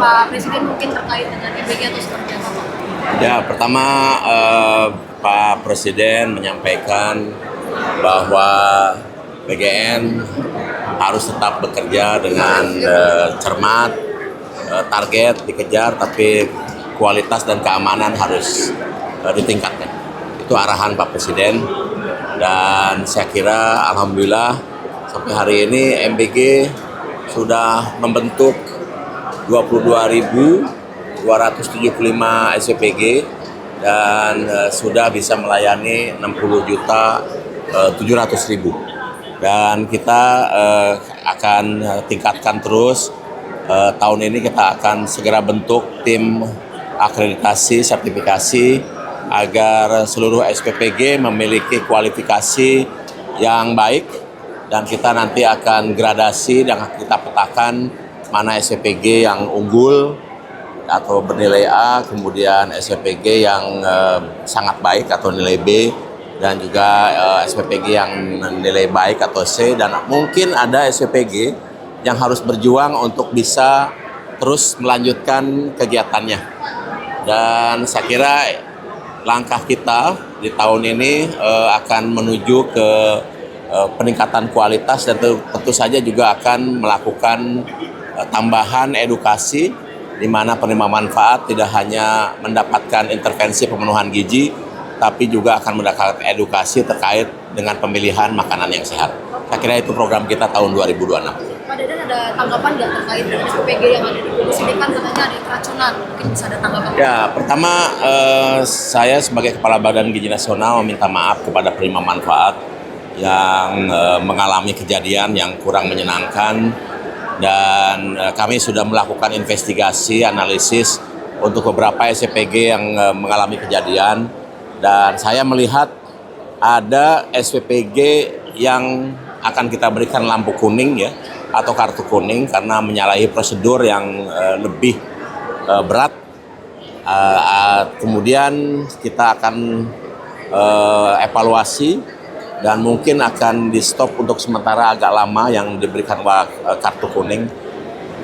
Pak Presiden mungkin terkait dengan MBG atau seperti apa Pak? Ya, pertama Pak Presiden menyampaikan bahwa PGN harus tetap bekerja dengan cermat, target dikejar, tapi kualitas dan keamanan harus ditingkatkan. Itu arahan Pak Presiden, dan saya kira alhamdulillah sampai hari ini MBG sudah membentuk 22.275 SPPG dan sudah bisa melayani 60.700.000. Dan kita akan tingkatkan terus. Tahun ini kita akan segera bentuk tim akreditasi sertifikasi agar seluruh SPPG memiliki kualifikasi yang baik, dan kita nanti akan gradasi dan kita petakan mana SPPG yang unggul atau bernilai A, kemudian SPPG yang sangat baik atau nilai B, dan juga SPPG yang nilai baik atau C, dan mungkin ada SPPG yang harus berjuang untuk bisa terus melanjutkan kegiatannya. Dan saya kira langkah kita di tahun ini akan menuju ke peningkatan kualitas, dan tentu saja juga akan melakukan tambahan edukasi di mana penerima manfaat tidak hanya mendapatkan intervensi pemenuhan gizi, tapi juga akan mendapatkan edukasi terkait dengan pemilihan makanan yang sehat. Saya kira itu program kita tahun 2026. Pak Dadan, ada tanggapan nggak terkait dengan SPPG yang ada di Kudus ini, kan katanya ada keracunan, mungkin bisa ada tanggapan? Ya, pertama saya sebagai Kepala Badan Gizi Nasional meminta maaf kepada penerima manfaat yang mengalami kejadian yang kurang menyenangkan, dan kami sudah melakukan investigasi, analisis untuk beberapa SPPG yang mengalami kejadian, dan saya melihat ada SPPG yang akan kita berikan lampu kuning ya, atau kartu kuning karena menyalahi prosedur yang lebih berat. Kemudian kita akan evaluasi dan mungkin akan di stop untuk sementara agak lama yang diberikan kartu kuning.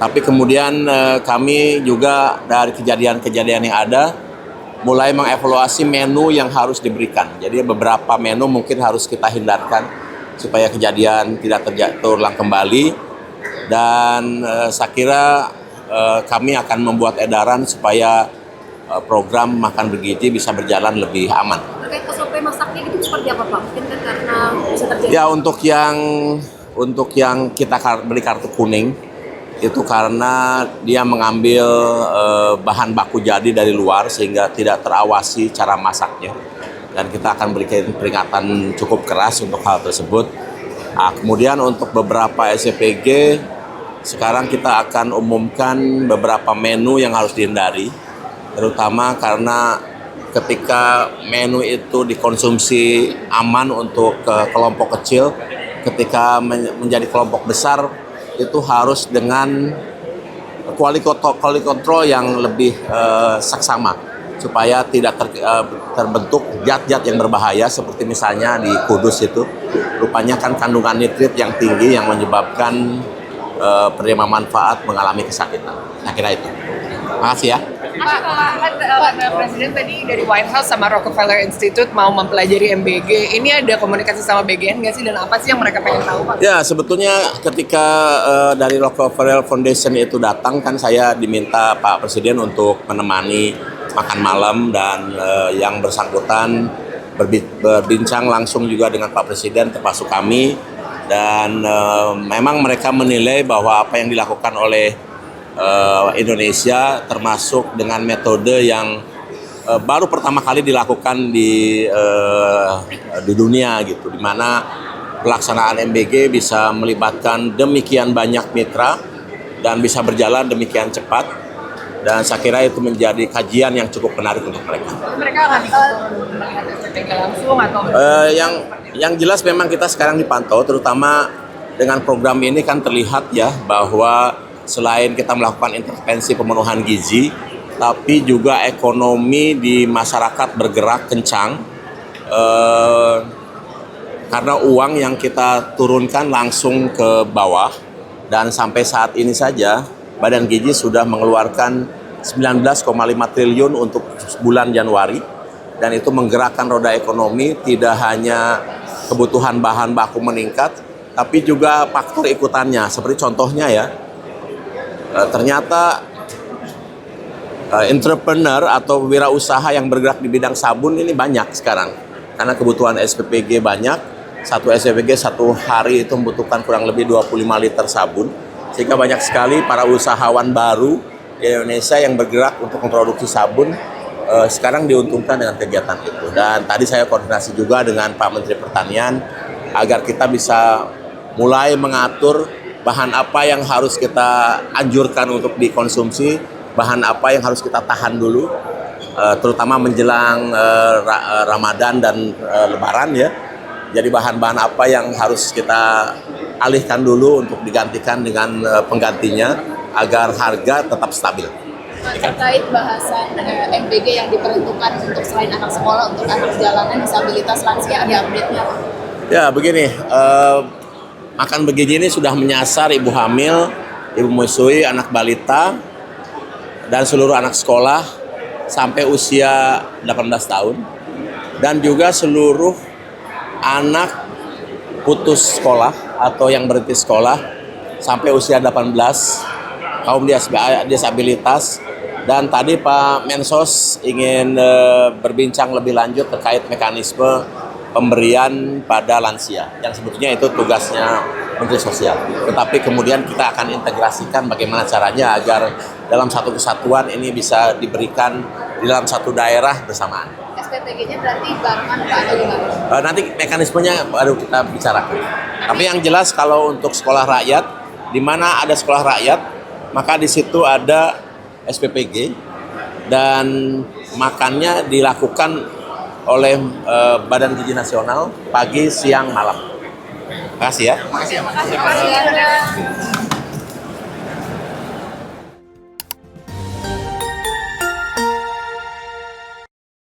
Tapi kemudian kami juga dari kejadian-kejadian yang ada mulai mengevaluasi menu yang harus diberikan. Jadi beberapa menu mungkin harus kita hindarkan supaya kejadian tidak terulang kembali. Dan saya kira kami akan membuat edaran supaya program makan bergizi bisa berjalan lebih aman. Terkait SOP masaknya itu seperti apa Pak? Mungkin kan karena bisa terjadi. Ya, untuk yang kita beri kartu kuning itu karena dia mengambil bahan baku jadi dari luar sehingga tidak terawasi cara masaknya, dan kita akan berikan peringatan cukup keras untuk hal tersebut. Nah, kemudian untuk beberapa SPPG sekarang kita akan umumkan beberapa menu yang harus dihindari, terutama karena ketika menu itu dikonsumsi aman untuk kelompok kecil, ketika menjadi kelompok besar itu harus dengan quality control yang lebih saksama supaya tidak terbentuk zat-zat yang berbahaya, seperti misalnya di Kudus itu rupanya kan kandungan nitrit yang tinggi yang menyebabkan penerima manfaat mengalami kesakitan. Saya kira itu. Makasih ya. Pak Presiden tadi dari White House sama Rockefeller Institute mau mempelajari MBG. Ini ada komunikasi sama BGN nggak sih, dan apa sih yang mereka pengen tahu Pak? Ya, sebetulnya ketika dari Rockefeller Foundation itu datang, kan saya diminta Pak Presiden untuk menemani makan malam, dan yang bersangkutan berbincang langsung juga dengan Pak Presiden termasuk kami, dan memang mereka menilai bahwa apa yang dilakukan oleh Indonesia termasuk dengan metode yang baru pertama kali dilakukan di dunia gitu, di mana pelaksanaan MBG bisa melibatkan demikian banyak mitra dan bisa berjalan demikian cepat, dan saya kira itu menjadi kajian yang cukup menarik untuk mereka. Mereka akan melihat SPPG langsung atau? Yang jelas memang kita sekarang dipantau, terutama dengan program ini kan terlihat ya bahwa selain kita melakukan intervensi pemenuhan gizi, tapi juga ekonomi di masyarakat bergerak kencang karena uang yang kita turunkan langsung ke bawah, dan sampai saat ini saja Badan Gizi sudah mengeluarkan 19,5 triliun untuk bulan Januari, dan itu menggerakkan roda ekonomi. Tidak hanya kebutuhan bahan baku meningkat, tapi juga faktor ikutannya. Seperti contohnya ya, ternyata entrepreneur atau wirausaha yang bergerak di bidang sabun ini banyak sekarang. Karena kebutuhan SPPG banyak, satu SPPG satu hari itu membutuhkan kurang lebih 25 liter sabun. Sehingga banyak sekali para usahawan baru di Indonesia yang bergerak untuk memproduksi sabun sekarang diuntungkan dengan kegiatan itu. Dan tadi saya koordinasi juga dengan Pak Menteri Pertanian agar kita bisa mulai mengatur bahan apa yang harus kita anjurkan untuk dikonsumsi, bahan apa yang harus kita tahan dulu, terutama menjelang Ramadan dan Lebaran ya. Jadi bahan-bahan apa yang harus kita alihkan dulu untuk digantikan dengan penggantinya agar harga tetap stabil. Terkait bahasan MBG yang diperuntukkan untuk selain anak sekolah, untuk anak jalanan, disabilitas, lansia, ada update-nya? Ya begini, makan begini ini sudah menyasar ibu hamil, ibu menyusui, anak balita, dan seluruh anak sekolah sampai usia 18 tahun, dan juga seluruh anak putus sekolah atau yang berhenti sekolah sampai usia 18, kaum disabilitas. Dan tadi Pak Mensos ingin berbincang lebih lanjut terkait mekanisme pemberian pada lansia, yang sebetulnya itu tugasnya Menteri Sosial. Tetapi kemudian kita akan integrasikan bagaimana caranya agar dalam satu kesatuan ini bisa diberikan di dalam satu daerah bersamaan. SPPG-nya berarti barengan Pak atau gimana? Nanti mekanismenya baru kita bicarakan. Tapi yang jelas kalau untuk sekolah rakyat, di mana ada sekolah rakyat, maka di situ ada SPPG dan makannya dilakukan oleh Badan Gizi Nasional pagi, siang, malam. Terima kasih ya. Terima kasih.